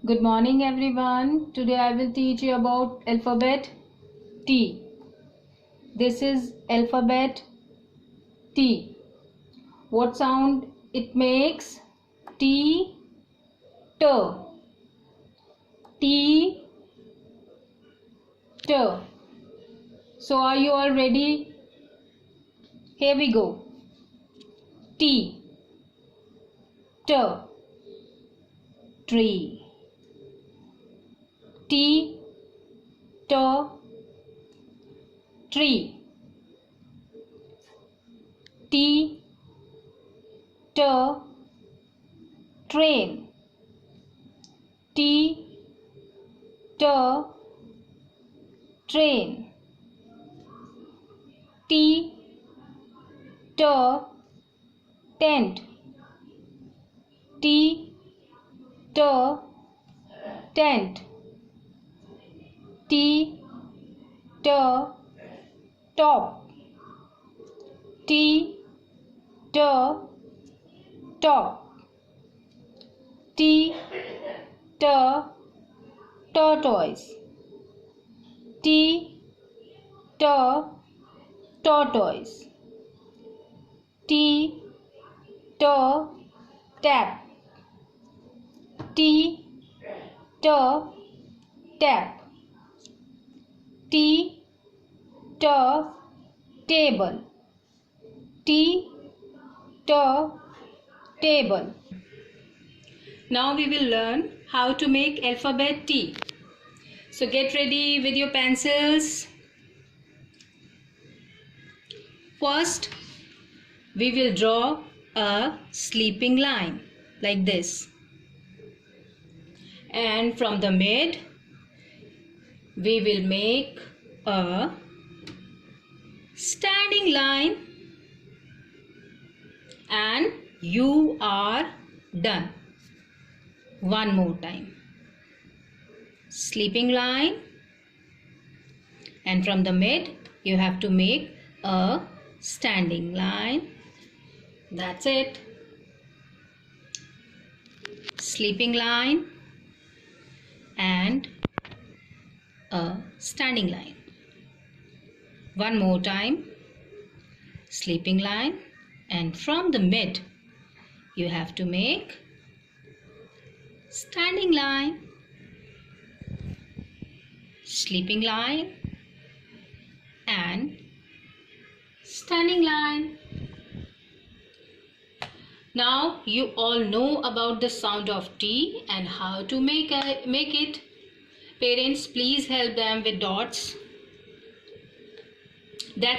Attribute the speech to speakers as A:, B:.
A: Good morning everyone. Today I will teach you about alphabet T. This is alphabet T. What sound it makes? T, T, T, T. So are you all ready? Here we go. T, T, tree. T, T, tree. T, T, train. T, T, train. T, T, tent. T, T, tent. T, T, top. T, T, top. T, T, tortoise. T, T, tortoise. T, T, tap. T, T, tap. T, T, table. T, T, table. Now we will learn how to make alphabet T. So get ready with your pencils. First, we will draw a sleeping line like this. And from the mid, we will make a standing line, and you are done. One more time. Sleeping line, and from the mid you have to make a standing line. That's it. Sleeping line and a standing line. One more time. Sleeping line, and from the mid you have to make standing line, sleeping line and standing line. Now you all know about the sound of T and how to make it. Parents, please help them with dots.